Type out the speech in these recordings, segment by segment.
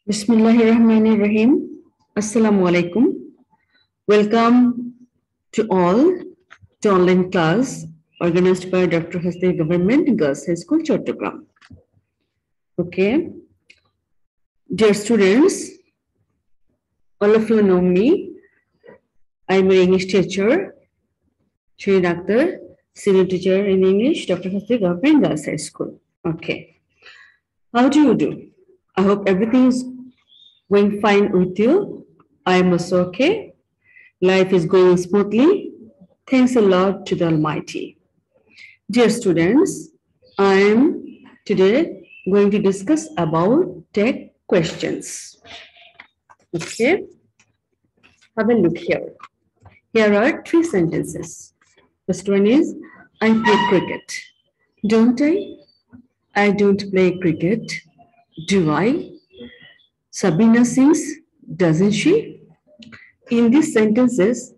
Bismillahirrahmanirrahim. Assalamu alaikum. Welcome to all to online class organized by Dr. Khastagir Government Girls High School, Chattogram. Okay. Dear students, all of you know me. I'm an English teacher, Sihrin Akhter, senior teacher in English, Dr. Khastagir Government Girls High School. Okay. How do you do? I hope everything is going fine with you. I am also okay. Life is going smoothly. Thanks a lot to the Almighty. Dear students, I am today going to discuss about tech questions. Okay. Have a look here. Here are 3 sentences. First one is, I play cricket. Don't I? I don't play cricket. Do I? Sabina sings, doesn't she? In these sentences,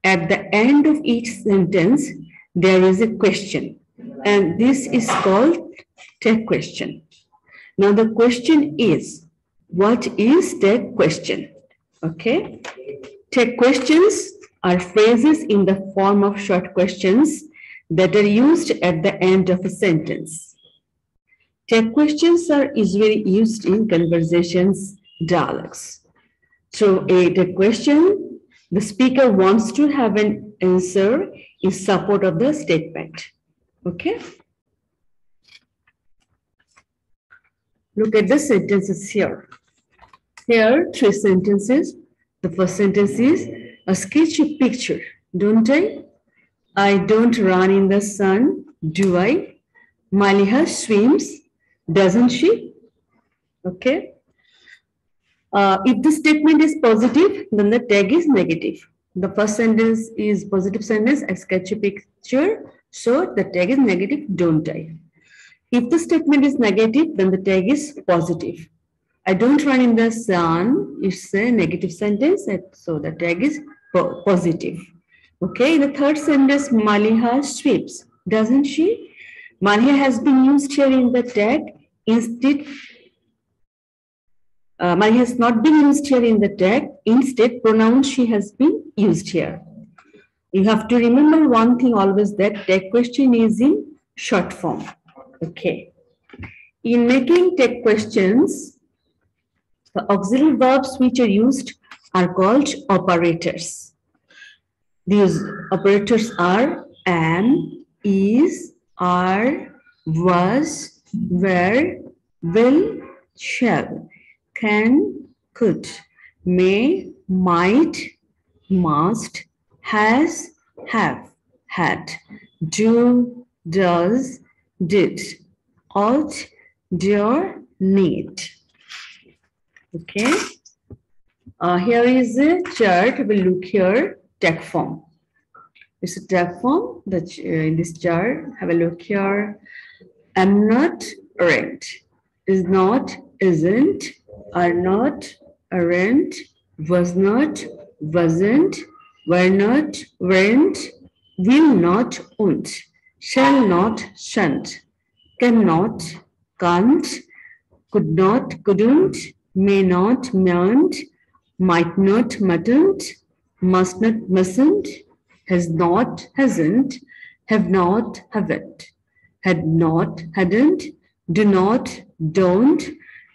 at the end of each sentence, there is a question. And this is called tech question. Now the question is, what is tech question? Okay. Tech questions are phrases in the form of short questions that are used at the end of a sentence. Tech questions are usually used in conversations, dialogues. Through a tech question, the speaker wants to have an answer in support of the statement. Okay? Look at the sentences here. Here, 3 sentences. The first sentence is, a sketchy picture, don't I? I don't run in the sun, do I? Maliha swims, doesn't she? Okay. If the statement is positive, then the tag is negative. The first sentence is positive sentence, a sketchy picture, so the tag is negative, don't I? If the statement is negative, then the tag is positive. I don't run in the sun, it's a negative sentence, so the tag is positive. Okay, the third sentence, Maliha sweeps, doesn't she? Maliha has been used here in the tag. Instead, Maliha has not been used here in the tag. Instead, pronoun she has been used here. You have to remember one thing always, that tag question is in short form. Okay. In making tag questions, the auxiliary verbs which are used are called operators. These operators are am, is, are, was, were, will, shall, can, could, may, might, must, has, have, had, do, does, did, ought, dare, need. Okay. Here is a chart. We'll look here. Tag form. It's a tag form. In this chart, have a look here. Am not, aren't. Is not, isn't. Are not, aren't. Was not, wasn't. Were not, weren't. Will not, won't. Shall not, shan't. Cannot, can't. Could not, couldn't. May not, mayn't. Might not, mightn't. Must not, mustn't. Has not, hasn't. Have not, haven't. Had not, hadn't. Do not, don't.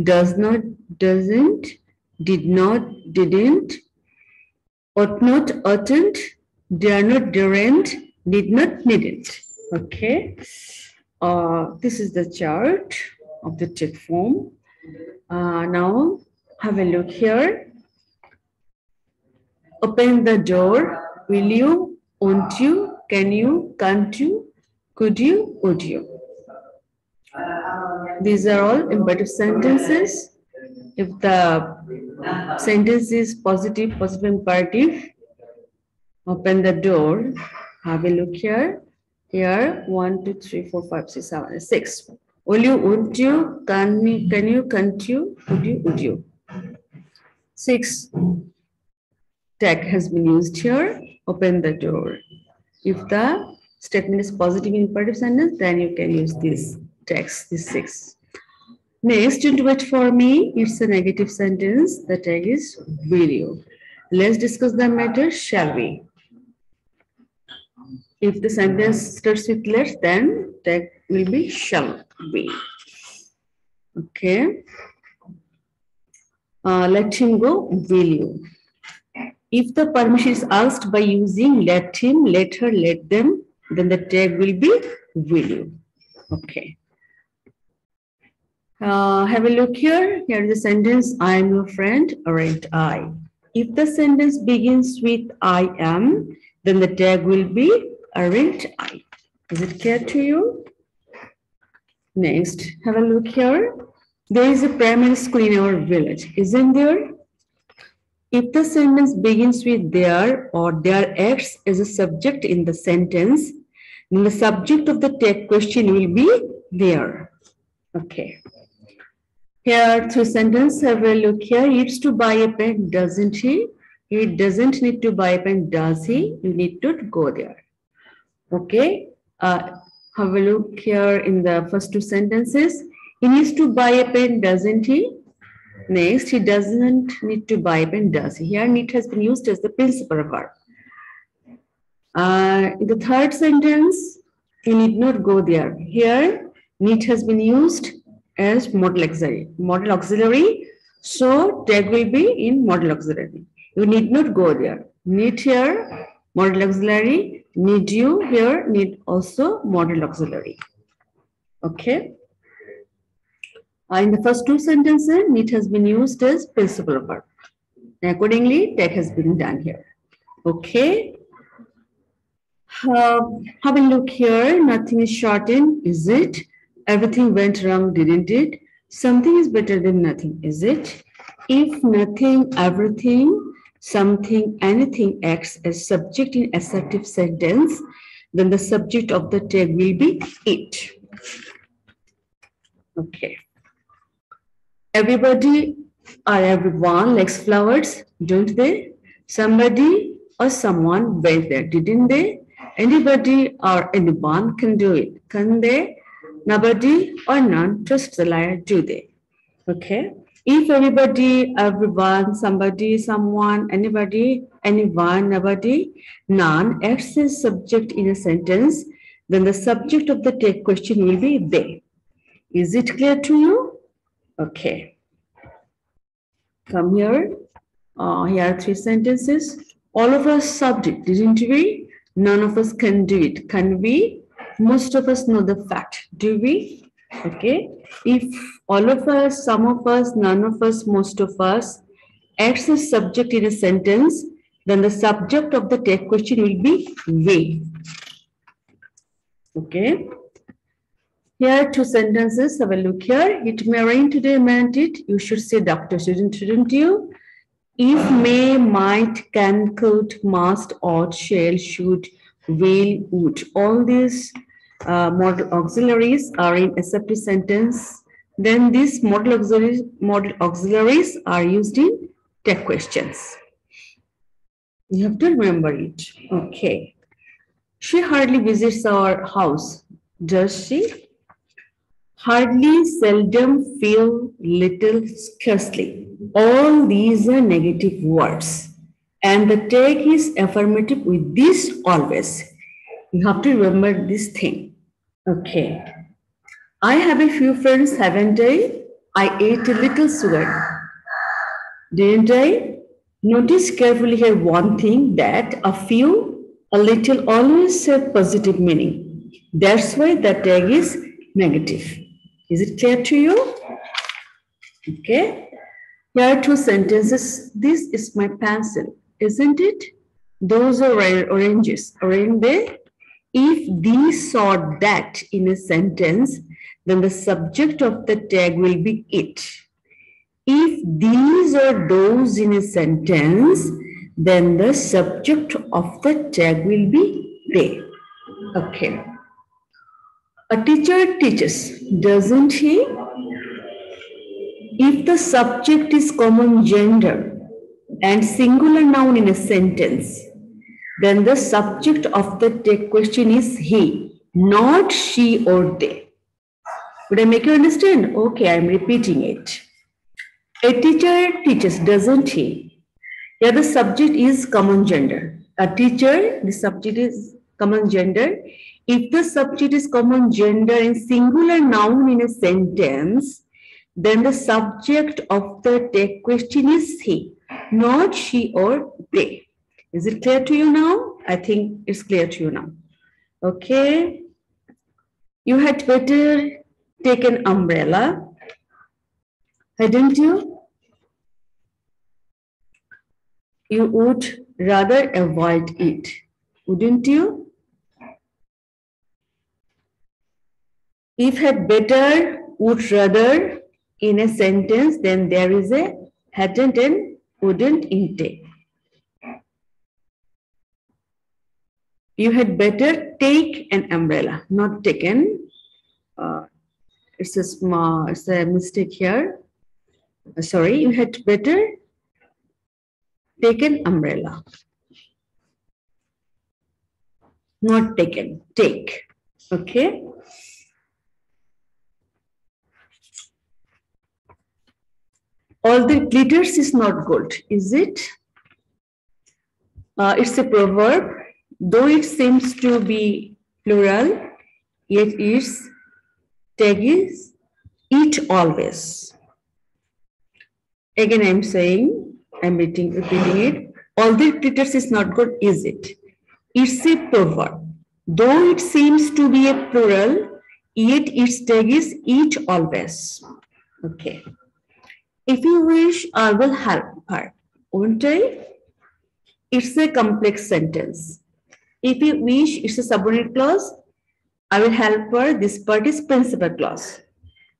Does not, doesn't. Did not, didn't. Ought not, oughtn't. Dare not, daren't. Did not, needn't. Okay. This is the chart of the tag form. Now have a look here. Open the door. Will you? Won't you? Can you? Can't you? Could you? Would you? These are all imperative sentences. If the sentence is positive, positive imperative, open the door. Have a look here. Here, 1, 2, 3, 4, 5, 6, 7, 6. Will you? Won't you? Can you? Can't you? Would you? Would you? 6. Tag has been used here. Open the door. If the statement is positive imperative sentence, then you can use these tags, these 6. Next, don't wait for me. It's a negative sentence. The tag is will you. Let's discuss the matter, shall we? If the sentence starts with let, then tag will be shall we. Okay. Let him go, will you. If the permission is asked by using let him, let her, let them, then the tag will be will you. Okay. Have a look here. Here is the sentence, I am your friend, aren't I? If the sentence begins with I am, then the tag will be aren't I. Is it clear to you? Next, have a look here. There is a primary school in our village, isn't there? If the sentence begins with there or there acts as a subject in the sentence, then the subject of the tag question will be there. Okay. Here, through sentence, have a look here. He needs to buy a pen, doesn't he? He doesn't need to buy a pen, does he? You need to go there. Okay. Have a look here in the first two sentences. He needs to buy a pen, doesn't he? Next, he doesn't need to buy a pen, does he? Here, need has been used as the principal verb. In the third sentence, he need not go there. Here, need has been used as modal auxiliary. Modal auxiliary, so tag will be in modal auxiliary. You need not go there. Need here, modal auxiliary. Need you here, need also modal auxiliary. Okay. In the first two sentences, need has been used as principal verb. Accordingly, tag has been done here. Okay. Have a look here. Nothing is shortened, is it? Everything went wrong, didn't it? Something is better than nothing, is it? If nothing, everything, something, anything acts as subject in assertive sentence, then the subject of the tag will be it. Okay. Everybody or everyone likes flowers, don't they? Somebody or someone went there, didn't they? Anybody or anyone can do it, can they? Nobody or none trust the liar, do they? Okay. If everybody, everyone, somebody, someone, anybody, anyone, nobody, none acts as subject in a sentence, then the subject of the tag question will be they. Is it clear to you? Okay. Come here. Here are three sentences. All of us solved it, didn't we? None of us can do it, can we? Most of us know the fact, do we? Okay. If all of us, some of us, none of us, most of us acts as subject in a sentence, then the subject of the tag question will be we. Okay. Here, two sentences. Have a look here. It may rain today, mayn't it? You should say doctor, shouldn't you? If, may, might, can, could, must, ought, shall, should, will, would. All these modal auxiliaries are in assertive sentence. Then these modal auxiliaries are used in tag questions. You have to remember it. Okay. She hardly visits our house, does she? Hardly, seldom, few, little, scarcely. All these are negative words. And the tag is affirmative with this always. You have to remember this thing. Okay. I have a few friends, haven't I? I ate a little sugar. Didn't I? Notice carefully here one thing, that a few, a little always have positive meaning. That's why the tag is negative. Is it clear to you? Okay. Here are two sentences. This is my pencil, isn't it? Those are oranges, aren't they? If these or that in a sentence, then the subject of the tag will be it. If these or those in a sentence, then the subject of the tag will be they. Okay. A teacher teaches, doesn't he? If the subject is common gender and singular noun in a sentence, then the subject of the tag question is he, not she or they. Would I make you understand? Okay, I'm repeating it. A teacher teaches, doesn't he? Here the subject is common gender. A teacher, the subject is common gender. If the subject is common gender in singular noun in a sentence, then the subject of the text question is he, not she or they. Is it clear to you now? I think it's clear to you now. Okay. You had better take an umbrella, hadn't you? You would rather avoid it, wouldn't you? If had better, would rather in a sentence, then there is a hadn't and wouldn't intake. You had better take an umbrella, not taken. It's a mistake here. Sorry, you had better take an umbrella. Not taken, take. Okay. All that glitters is not gold, is it? It's a proverb. Though it seems to be plural, yet its tag is it always. Again, I'm repeating it. All that glitters is not gold, is it? It's a proverb. Though it seems to be a plural, yet its tag is it always. Okay. If you wish, I will help her, won't I? It's a complex sentence. If you wish, it's a subordinate clause. I will help her. This part is principal clause.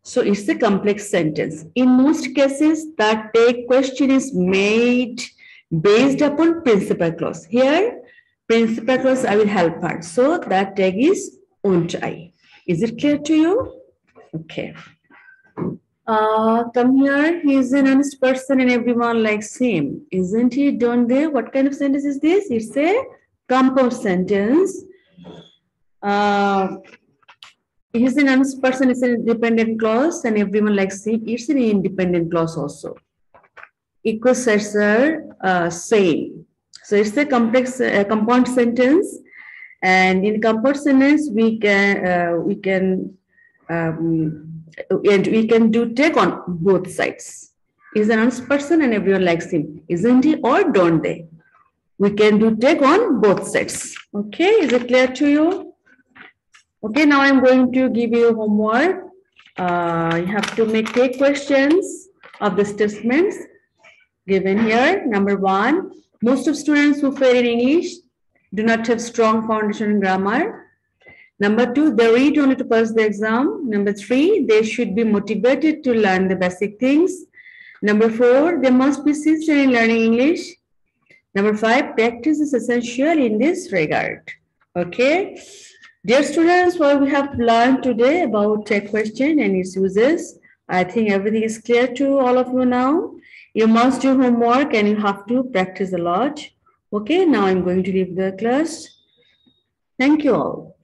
So it's a complex sentence. In most cases, the take question is made based upon principal clause. Here, principal clause, I will help her. So that tag is won't I. Is it clear to you? Okay. Come here. He is an honest person and everyone likes him. Isn't he? Don't they? What kind of sentence is this? It's a compound sentence. He's an honest person, it's an independent clause, and everyone likes him. It's an independent clause also. Equal sets are same. So it's a complex compound sentence, and in compound sentence we can do take on both sides. He's an honest person and everyone likes him, isn't he? Or don't they? We can do take on both sides. Okay, is it clear to you? Okay, now I'm going to give you homework. You have to take questions of the statements given here. Number 1, most of students who fail in English do not have strong foundation in grammar. Number 2, they read only to pass the exam. Number 3, they should be motivated to learn the basic things. Number 4, they must be sincere in learning English. Number 5, practice is essential in this regard. Okay. Dear students, what we have learned today about take question and its uses, I think everything is clear to all of you now. You must do homework and you have to practice a lot. Okay, now I'm going to leave the class. Thank you all.